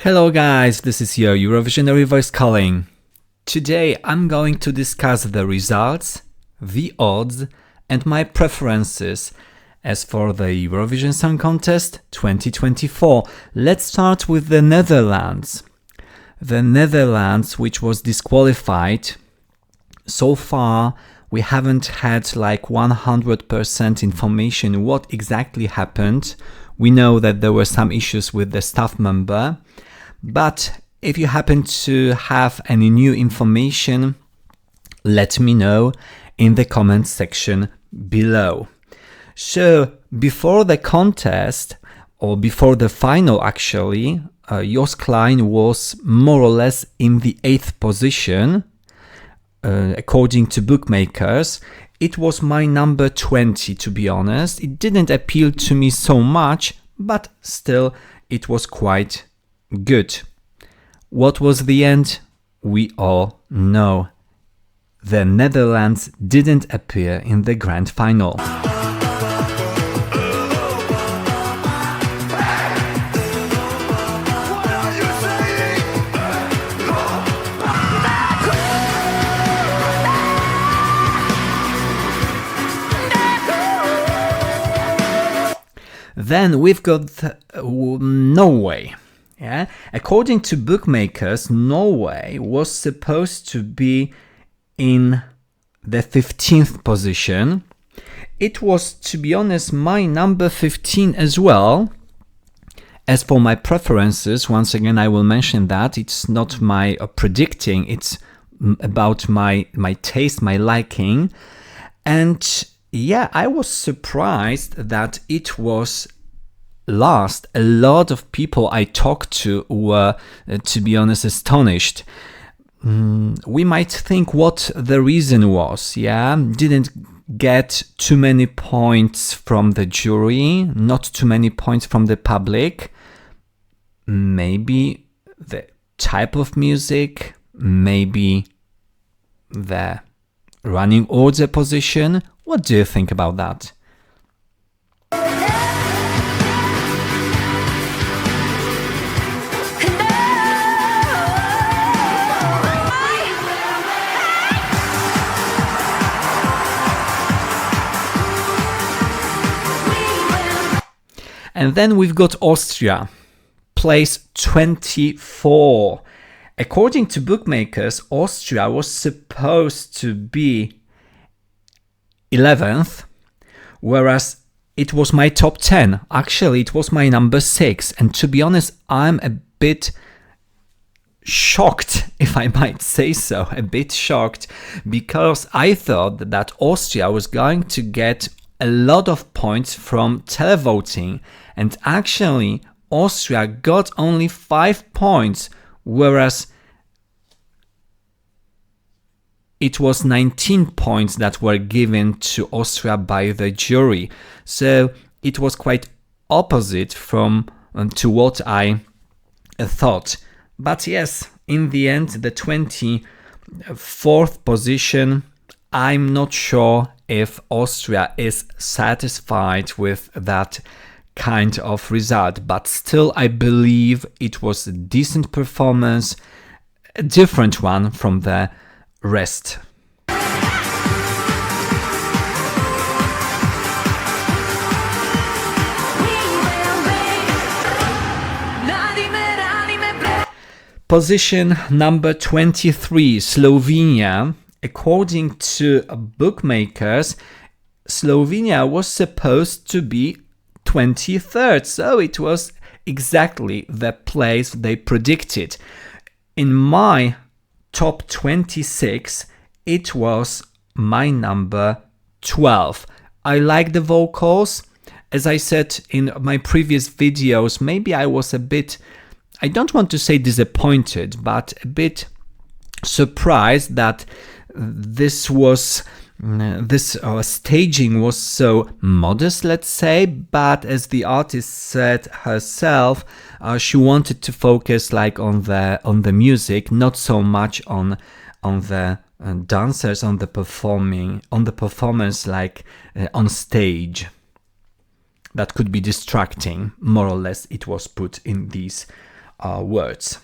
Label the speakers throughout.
Speaker 1: Hello guys, this is your Eurovision voice calling. Today I'm going to discuss the results, the odds and my preferences as for the Eurovision Song Contest 2024. Let's start with the Netherlands. The Netherlands, which was disqualified. So far we haven't had like 100% information what exactly happened. We know that there were some issues with the staff member, but if you happen to have any new information, let me know in the comment section below. So before the contest, or before the final actually, Jos Klein was more or less in the 8th position. According to bookmakers, it was my number 20, to be honest. It didn't appeal to me so much, but still it was quite good. What was the end? We all know. The Netherlands didn't appear in the grand final. Then we've got Norway. Yeah? According to bookmakers, Norway was supposed to be in the 15th position. It was, to be honest, my number 15 as well. As for my preferences, once again I will mention that it's not my predicting, it's about my taste, my liking. And yeah, I was surprised that it was last. A lot of people I talked to were, to be honest, astonished. We might think what the reason was, yeah? Didn't get too many points from the jury, not too many points from the public. Maybe the type of music, maybe the running order position. What do you think about that? And then we've got Austria, place 24. According to bookmakers, Austria was supposed to be 11th, whereas it was my top 10. Actually, it was my number 6. And to be honest, I'm a bit shocked, if I might say so, a bit shocked, because I thought that Austria was going to get a lot of points from televoting, and actually Austria got only 5 points, whereas it was 19 points that were given to Austria by the jury. So it was quite opposite from to what I thought. But yes, in the end, the 24th position, I'm not sure if Austria is satisfied with that kind of result, but still I believe it was a decent performance, a different one from the rest. Position number 23, Slovenia. According to bookmakers, Slovenia was supposed to be 23rd, so it was exactly the place they predicted. In my top 26, it was my number 12. I like the vocals. As I said in my previous videos, maybe I was a bit, I don't want to say disappointed, but a bit surprised that this staging was so modest, let's say, but as the artist said herself, she wanted to focus like on the music, not so much on the dancers on the performance, like on stage. That could be distracting, more or less. It was put in these words.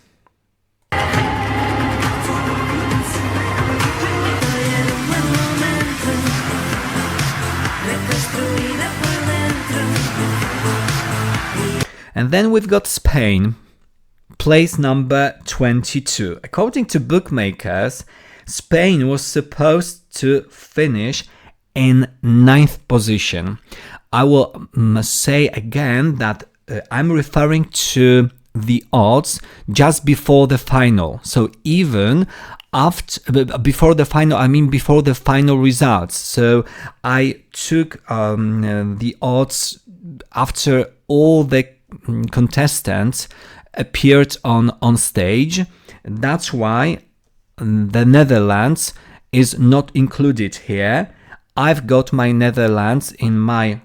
Speaker 1: And then we've got Spain, place number 22. According to bookmakers, Spain was supposed to finish in 9th position. I will say again that I'm referring to the odds just before the final. So even before the final, I mean before the final results. So I took the odds after all the contestants appeared on stage. That's why the Netherlands is not included here. I've got my Netherlands in my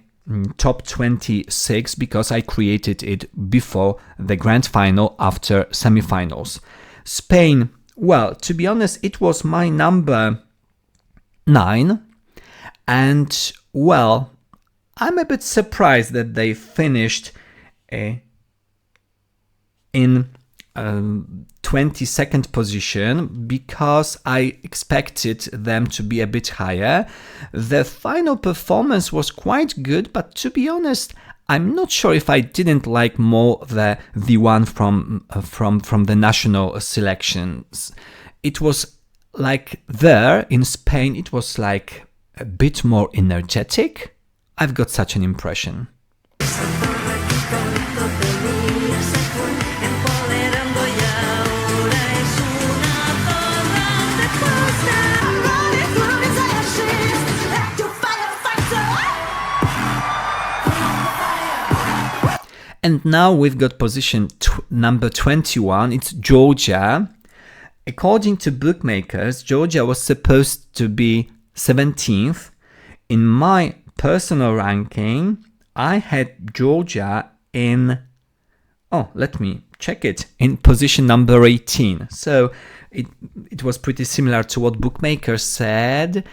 Speaker 1: top 26 because I created it before the grand final after semifinals. Spain, well, to be honest, it was my number 9, and well, I'm a bit surprised that they finished in 22nd position, because I expected them to be a bit higher. The final performance was quite good, but to be honest, I'm not sure if I didn't like more the one from the national selections. It was like there in Spain, it was like a bit more energetic. I've got such an impression. And now we've got position number 21. It's Georgia. According to bookmakers, Georgia was supposed to be 17th. In my personal ranking, I had Georgia in, let me check it, in position number 18. So it was pretty similar to what bookmakers said.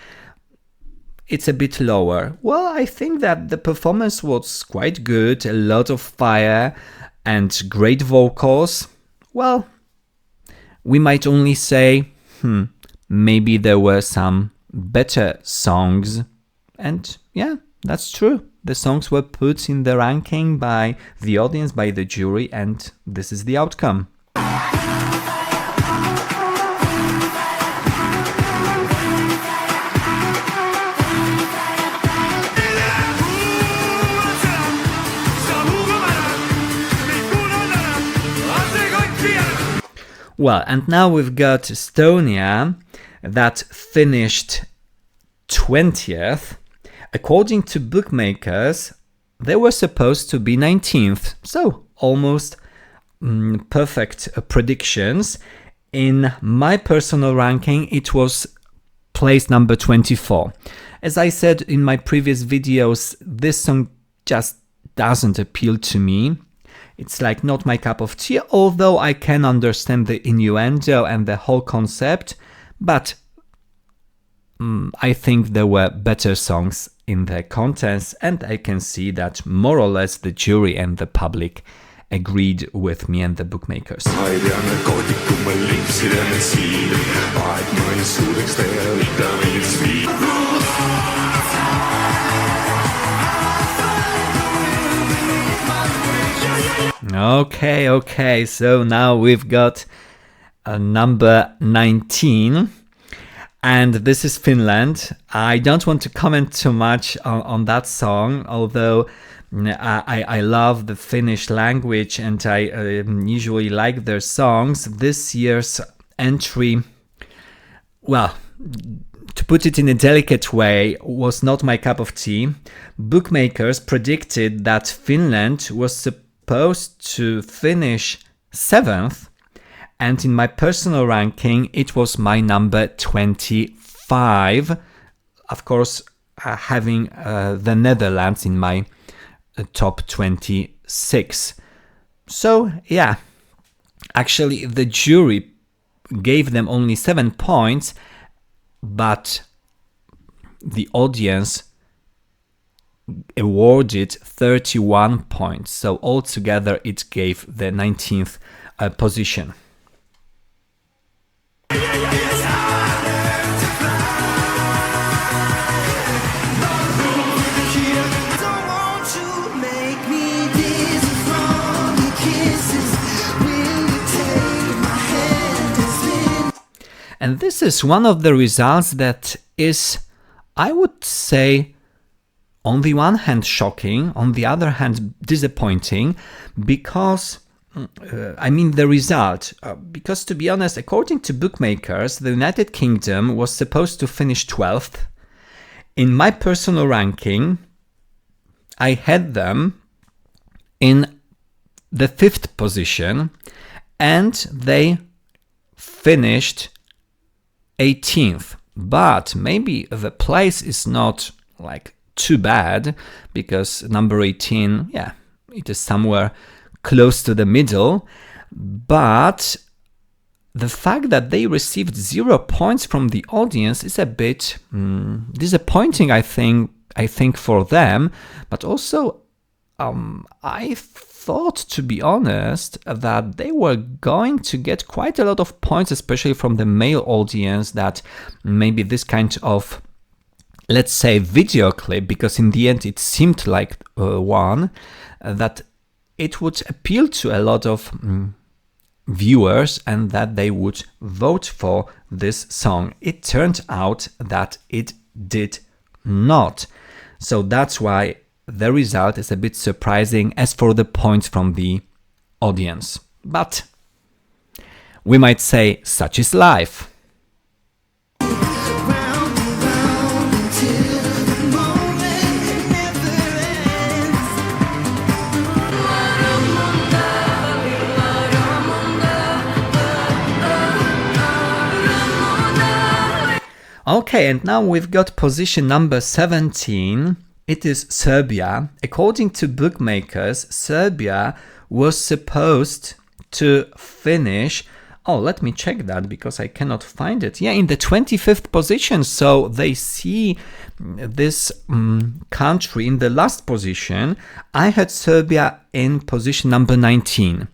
Speaker 1: It's a bit lower. Well, I think that the performance was quite good, a lot of fire and great vocals. Well, we might only say, maybe there were some better songs. And yeah, that's true. The songs were put in the ranking by the audience, by the jury, and this is the outcome. Well, and now we've got Estonia that finished 20th. According to bookmakers, they were supposed to be 19th. So almost perfect predictions. In my personal ranking, it was place number 24. As I said in my previous videos, this song just doesn't appeal to me. It's like not my cup of tea, although I can understand the innuendo and the whole concept, but I think there were better songs in the contest, and I can see that more or less the jury and the public agreed with me and the bookmakers. Okay, so now we've got number 19, and this is Finland. I don't want to comment too much on that song, although I love the Finnish language and I usually like their songs. This year's entry, well, to put it in a delicate way, was not my cup of tea. Bookmakers predicted that Finland was supposed to finish 7th, and in my personal ranking it was my number 25, of course having the Netherlands in my top 26. So yeah, actually the jury gave them only 7 points, but the audience awarded 31 points. So altogether it gave the 19th position. And this is one of the results that is, I would say, on the one hand shocking, on the other hand disappointing, because the result, because to be honest, according to bookmakers, the United Kingdom was supposed to finish 12th. In my personal ranking, I had them in the 5th position, and they finished 18th. But maybe the place is not like too bad, because number 18, it is somewhere close to the middle. But the fact that they received 0 points from the audience is a bit disappointing, I think for them. But also, I thought, to be honest, that they were going to get quite a lot of points, especially from the male audience, that maybe this kind of, let's say, video clip, because in the end it seemed like one, that it would appeal to a lot of viewers and that they would vote for this song. It turned out that it did not. So that's why the result is a bit surprising as for the points from the audience. But we might say such is life. Okay, and now we've got position number 17. It is Serbia. According to bookmakers, Serbia was supposed to finish, let me check that because I cannot find it. In the 25th position. So they see this country in the last position. I had Serbia in position number 19.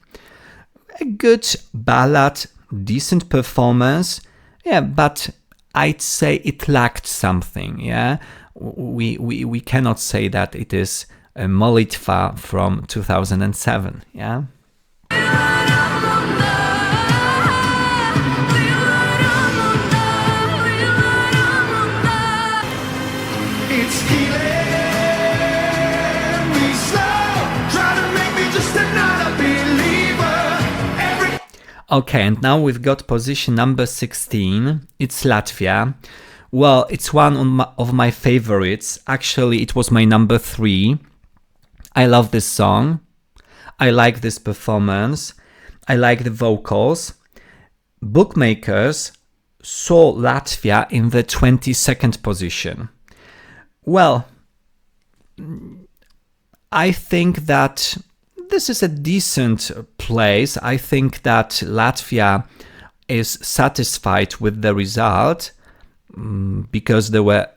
Speaker 1: A good ballad, decent performance, but I'd say it lacked something, We cannot say that it is a Molitva from 2007, Okay, and now we've got position number 16. It's Latvia. Well, it's one of my favorites. Actually, it was my number 3. I love this song. I like this performance. I like the vocals. Bookmakers saw Latvia in the 22nd position. Well, I think that this is a decent place. I think that Latvia is satisfied with the result, because there were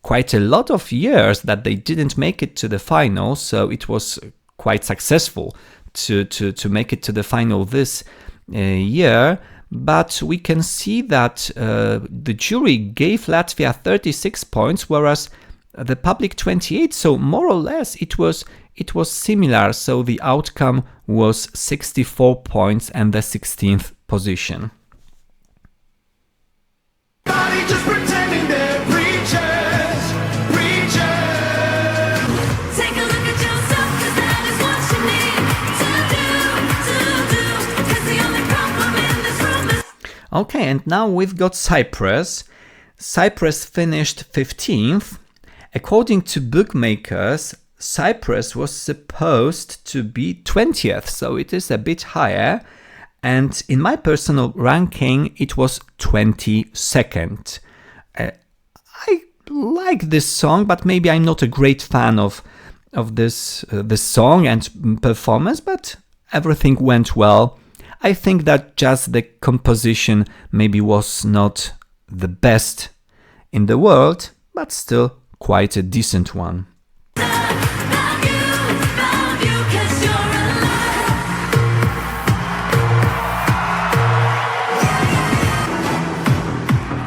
Speaker 1: quite a lot of years that they didn't make it to the final, so it was quite successful to make it to the final this year. But we can see that the jury gave Latvia 36 points, whereas the public 28, so more or less it was similar. So the outcome was 64 points and the 16th position.
Speaker 2: Just pretending they're preachers. Take a look at yourself, 'cause that is what you need to do. 'Cause the only problem in this room is...
Speaker 1: Okay, and now we've got Cyprus. Cyprus finished 15th. According to bookmakers, Cyprus was supposed to be 20th, so it is a bit higher. And in my personal ranking, it was 22nd. I like this song, but maybe I'm not a great fan of this song and performance, but everything went well. I think that just the composition maybe was not the best in the world, but still quite a decent one.
Speaker 2: Love you, 'cause you're alive.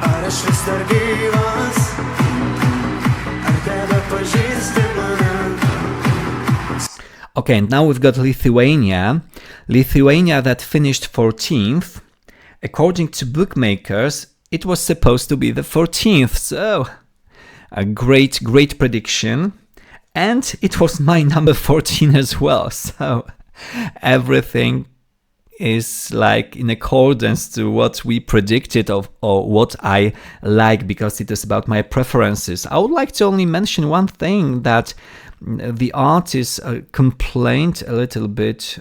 Speaker 3: Arash stargivas Arkada pažįstama.
Speaker 1: Okay, and now we've got Lithuania. Lithuania that finished 14th. According to bookmakers, it was supposed to be the 14th, so a great prediction. And it was my number 14 as well, so everything is like in accordance to what we predicted or what I like, because it is about my preferences. I would like to only mention one thing, that the artist complained a little bit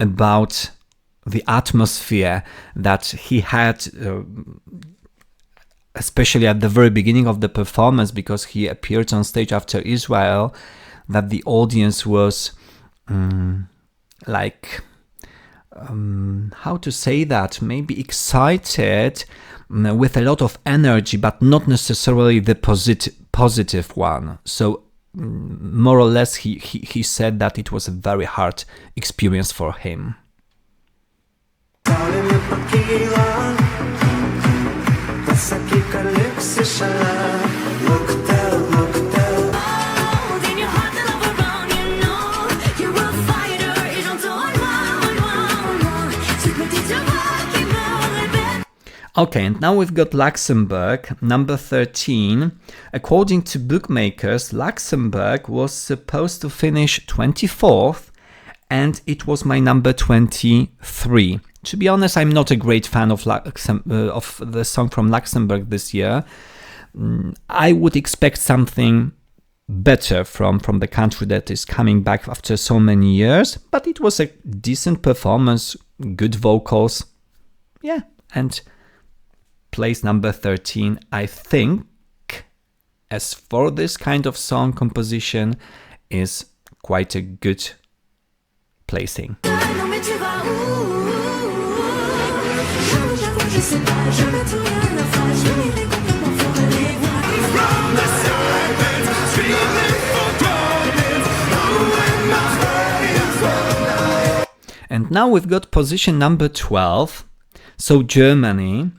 Speaker 1: about the atmosphere that he had, especially at the very beginning of the performance, because he appeared on stage after Israel, that the audience was how to say that, maybe excited, with a lot of energy, but not necessarily the positive one. So more or less he said that it was a very hard experience for him.
Speaker 3: Saulė nepakyla, pasakyk, ar liksi šalia. Luktel, luktel.
Speaker 2: Oh, then your heart will overrun, you know. You're a fighter, you don't do one. Sweet potato, keep rolling back.
Speaker 1: Okay, and now we've got Luxembourg, number 13. According to bookmakers, Luxembourg was supposed to finish 24th, and it was my number 23. To be honest, I'm not a great fan of the song from Luxembourg this year. I would expect something better from the country that is coming back after so many years, but it was a decent performance, good vocals, yeah, and place number 13, I think, as for this kind of song composition, is quite a good placing.
Speaker 2: Non mais tu vas où? Je sais pas, je veux tout à la fois. Je vais les complètement folle les voir.
Speaker 3: From the silence, screaming for gold. Who am I?
Speaker 1: And now we've got position number 12, so Germany.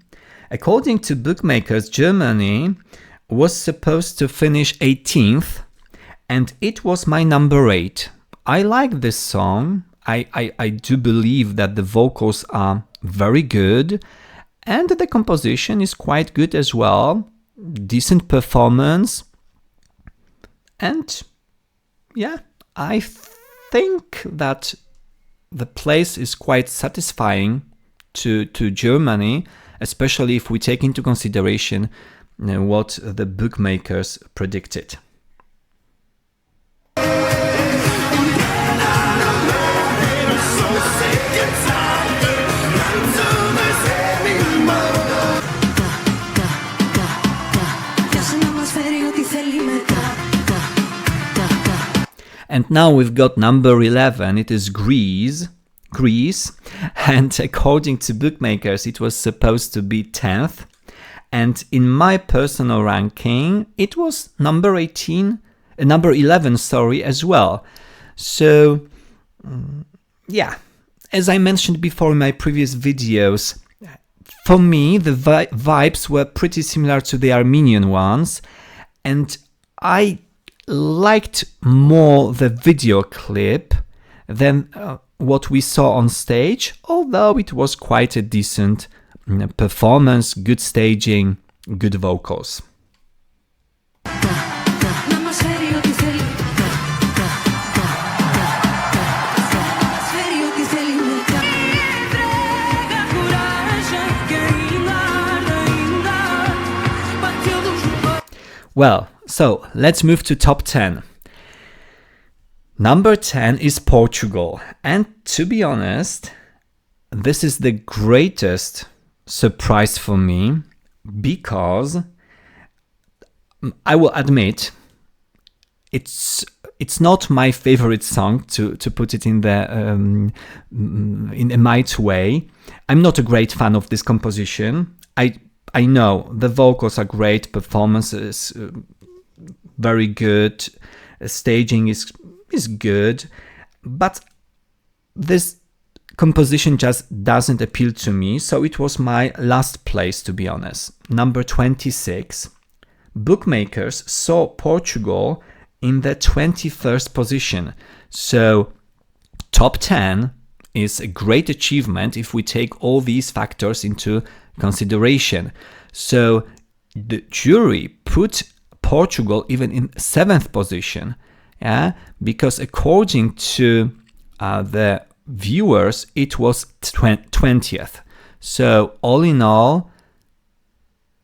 Speaker 1: According to bookmakers, Germany was supposed to finish 18th, and it was my number 8. I like this song. I do believe that the vocals are very good, and the composition is quite good as well. Decent performance. And yeah, I think that the place is quite satisfying to Germany, especially if we take into consideration what the bookmakers predicted. And now we've got number 11, it is Greece, and according to bookmakers it was supposed to be 10th, and in my personal ranking it was number 11, as well. So yeah, as I mentioned before in my previous videos, for me the vibes were pretty similar to the Armenian ones, and I liked more the video clip than what we saw on stage, although it was quite a decent performance, good staging, good vocals. Well, so let's move to top 10. Number 10 is Portugal, and to be honest, this is the greatest surprise for me, because I will admit it's not my favorite song, to put it in a mild way. I'm not a great fan of this composition. I I know the vocals are great, performance is very good, staging is good, but this composition just doesn't appeal to me, so it was my last place, to be honest. Number 26. Bookmakers saw Portugal in the 21st position, so top 10 is a great achievement if we take all these factors into consideration. So the jury put Portugal even in 7th position, yeah, because according to the viewers, it was 20th. So all in all,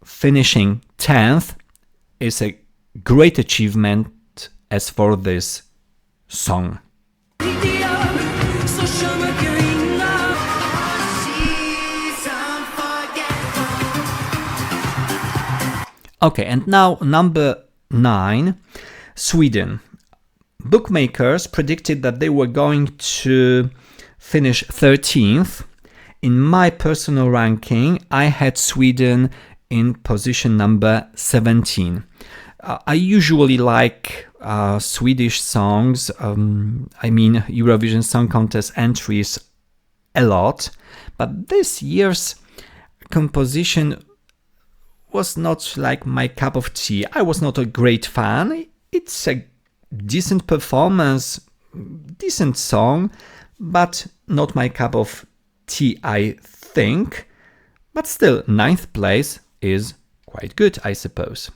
Speaker 1: finishing 10th is a great achievement as for this song. Okay, and now number 9, Sweden. Bookmakers predicted that they were going to finish 13th. In my personal ranking, I had Sweden in position number 17. I usually like Swedish songs, Eurovision Song Contest entries a lot, but this year's composition was not like my cup of tea. I was not a great fan. It's a decent performance, decent song, but not my cup of tea, I think. But still, 9th place is quite good, I suppose.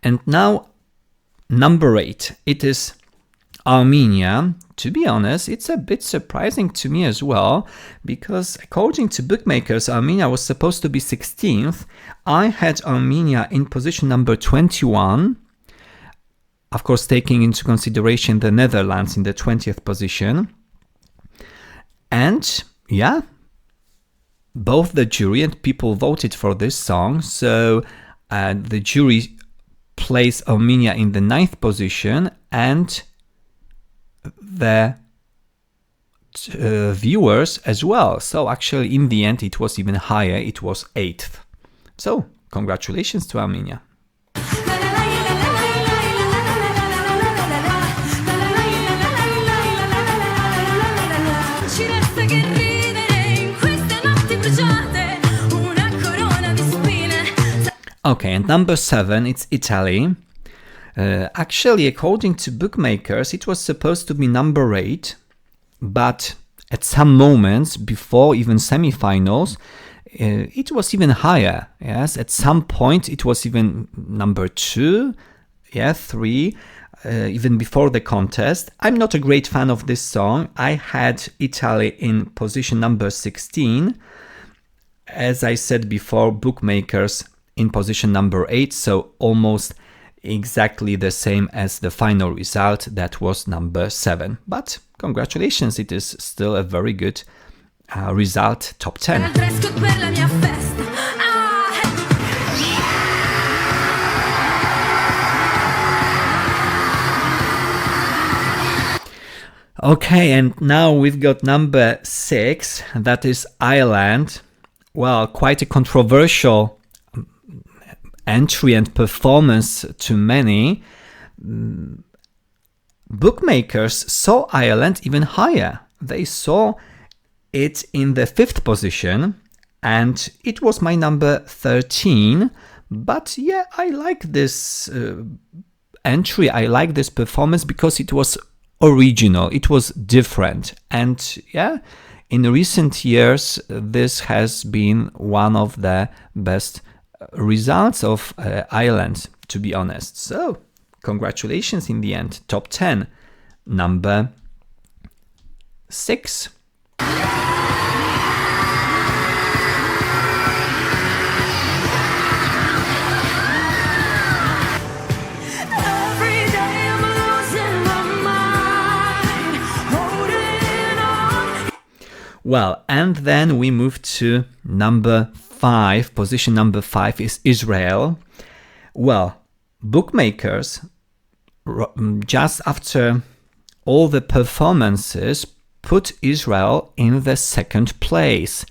Speaker 1: And now, number 8. It is Armenia. To be honest, it's a bit surprising to me as well, because according to bookmakers, Armenia was supposed to be 16th. I had Armenia in position number 21. Of course, taking into consideration the Netherlands in the 20th position. And yeah, both the jury and people voted for this song. So the jury placed Armenia in the 9th position, and the viewers as well. So actually, in the end, it was even higher. It was 8th. So congratulations to Armenia. Okay, and number 7, it's Italy. Actually, according to bookmakers, it was supposed to be number 8, but at some moments before even semifinals, it was even higher. Yes, at some point it was even number 2, 3, even before the contest. I'm not a great fan of this song. I had Italy in position number 16. As I said before, bookmakers in position number 8, so almost exactly the same as the final result, that was number 7. But congratulations, it is still a very good result, top 10. Okay, and now we've got number 6, that is Ireland. Well, quite a controversial entry and performance to many. Bookmakers saw Ireland even higher. They saw it in the 5th position, and it was my number 13. But yeah, I like this entry, I like this performance because it was original, it was different. And yeah, in recent years, this has been one of the best results of Ireland, to be honest. So congratulations in the end, top 10, number 6. Well, and then we move to number 5, position number 5 is Israel. Well, bookmakers, just after all the performances, put Israel in the second place.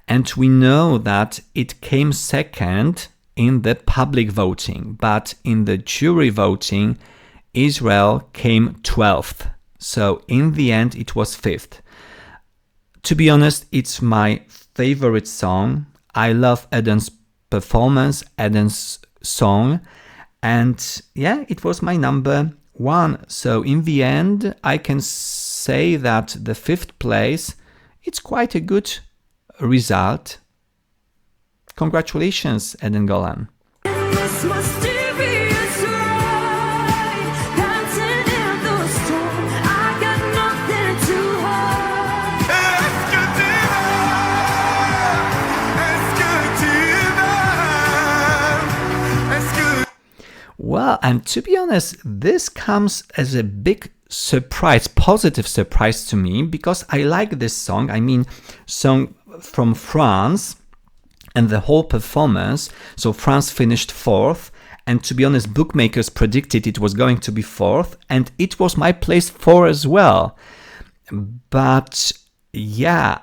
Speaker 1: And we know that it came second in the public voting, but in the jury voting, Israel came 12th. So in the end, it was 5th. To be honest, it's my favorite song. I love Eden's performance, Eden's song. And yeah, it was my number 1. So in the end, I can say that the 5th place, it's quite a good result. Congratulations, Eden Golan.
Speaker 2: This mysterious ride, dancing in the storm. I got nothing to hide.
Speaker 1: Well, and to be honest, this comes as a big surprise, positive surprise to me, because I like this song. I mean, song from France and the whole performance. So France finished 4th, and to be honest, bookmakers predicted it was going to be 4th, and it was my place 4 as well. But yeah,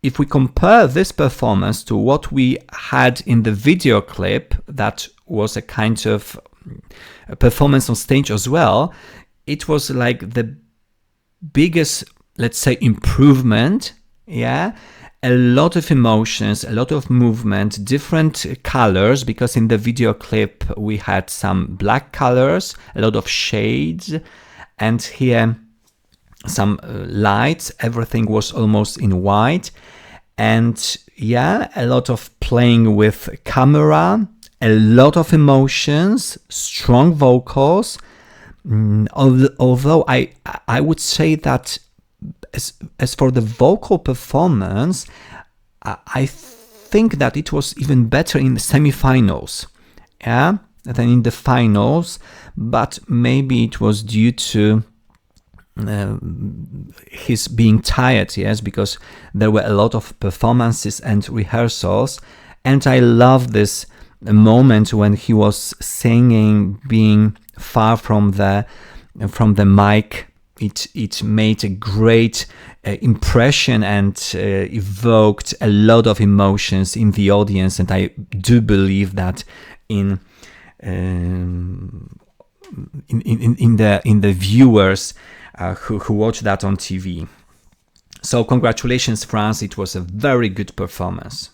Speaker 1: if we compare this performance to what we had in the video clip, that was a kind of a performance on stage as well, it was like the biggest, let's say, improvement. Yeah, a lot of emotions, a lot of movement, different colors, because in the video clip we had some black colors, a lot of shades, and here some lights. Everything was almost in white. And yeah, a lot of playing with camera, a lot of emotions, strong vocals. Although I would say that as for the vocal performance, I think that it was even better in the semifinals, yeah, than in the finals. But maybe it was due to his being tired, yes, because there were a lot of performances and rehearsals. And I love this moment when he was singing, being far from the mic. It made a great impression and evoked a lot of emotions in the audience, and I do believe that in the viewers who watch that on TV. So congratulations, France! It was a very good performance.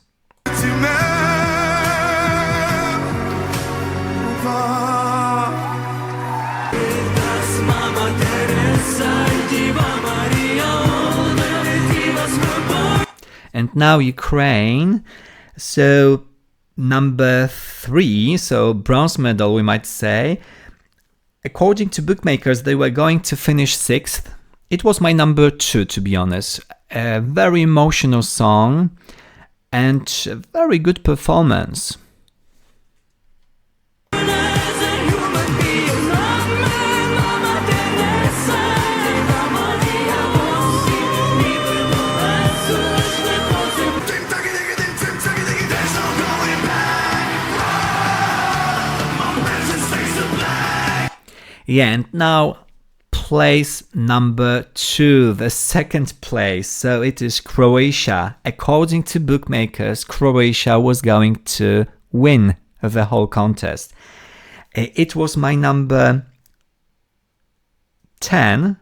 Speaker 1: And now Ukraine. So number 3, so bronze medal, we might say. According to bookmakers, they were going to finish 6th. It was my number 2, to be honest. A very emotional song and a very good performance. Yeah, and now place number 2, the second place. So it is Croatia. According to bookmakers, Croatia was going to win the whole contest. It was my number 10,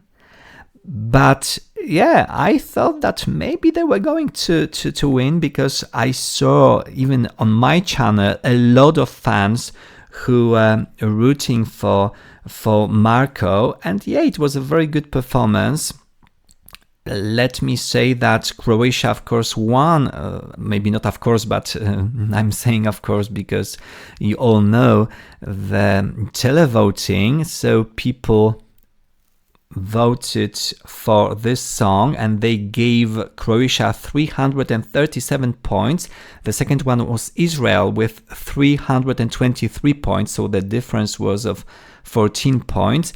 Speaker 1: but yeah, I thought that maybe they were going to win, because I saw even on my channel a lot of fans who were rooting for Marco, and yeah, it was a very good performance. Let me say that Croatia, of course, won. Maybe not of course, but I'm saying of course because you all know the televoting. So people voted for this song and they gave Croatia 337 points. The second one was Israel with 323 points, so the difference was of 14 points.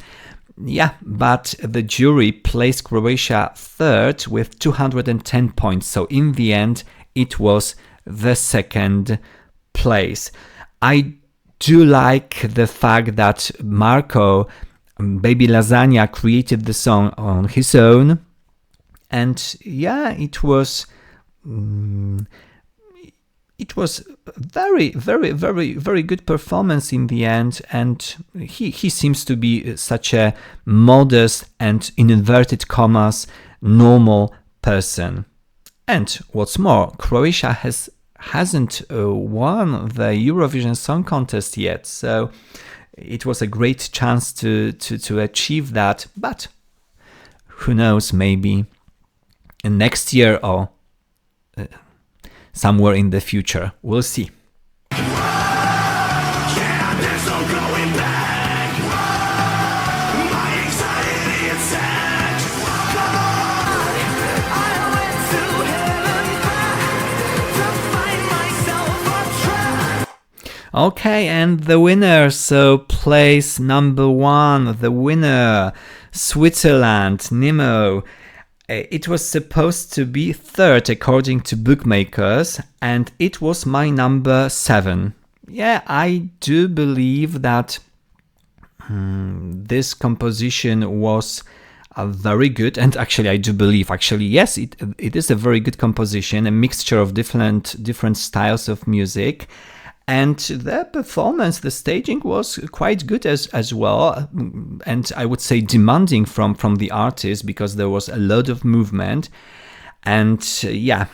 Speaker 1: Yeah, but the jury placed Croatia third with 210 points. So in the end, it was the second place. I do like the fact that Marco, Baby Lasagna, created the song on his own, and yeah, it was very, very, very, very good performance in the end, and he seems to be such a modest and, in inverted commas, normal person. And what's more, Croatia hasn't won the Eurovision Song Contest yet, so it was a great chance to achieve that. But who knows, maybe next year or somewhere in the future. We'll see.
Speaker 3: Yeah, there's no going back. My anxiety is set. Come on,
Speaker 2: I went to heaven to find myself on track.
Speaker 1: Okay, and the winner, so place number 1, the winner, Switzerland, Nemo. It was supposed to be third according to bookmakers, and it was my number 7. Yeah, I do believe that this composition was very good, and actually I do believe, yes, it is a very good composition, a mixture of different styles of music. And the performance, the staging was quite good as well, and I would say demanding from the artist, because there was a lot of movement. And yeah,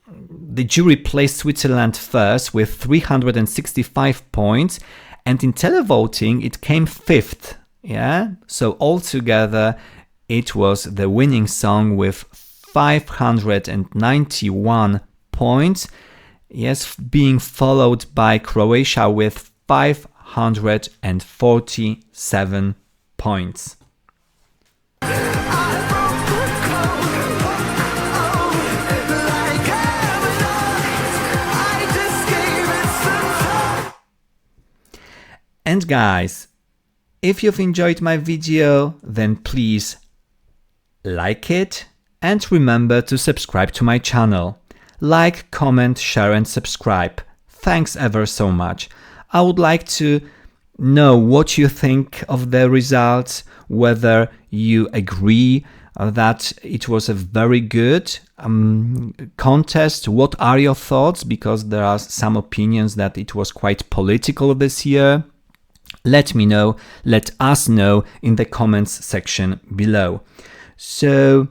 Speaker 1: the jury placed Switzerland first with 365 points, and in televoting it came 5th. Yeah, so altogether it was the winning song with 591 points. Yes, being followed by Croatia with 547 points. And guys, if you've enjoyed my video, then please like it and remember to subscribe to my channel. Like, comment, share and subscribe. Thanks ever so much. I would like to know what you think of the results, whether you agree that it was a very good contest. What are your thoughts? Because there are some opinions that it was quite political this year. Let me know, let us know in the comments section below. So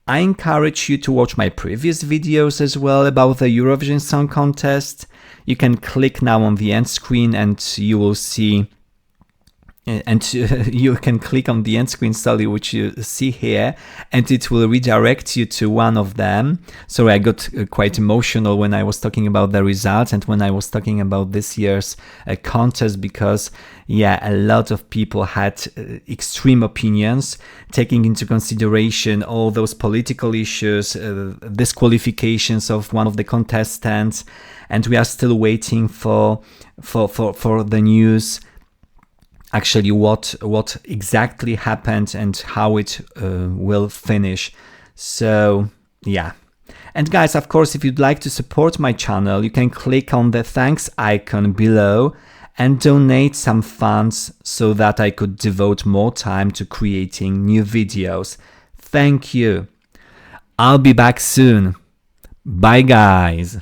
Speaker 1: I encourage you to watch my previous videos as well about the Eurovision Song Contest. You can click now on the end screen and you will see, you can click on the end screen, which you see here, and it will redirect you to one of them. Sorry, I got quite emotional when I was talking about the results and when I was talking about this year's contest, because yeah, a lot of people had extreme opinions, taking into consideration all those political issues, disqualifications of one of the contestants, and we are still waiting for the news. Actually, what exactly happened and how it will finish. So yeah. And guys, of course, if you'd like to support my channel, you can click on the thanks icon below and donate some funds so that I could devote more time to creating new videos. Thank you. I'll be back soon. Bye guys.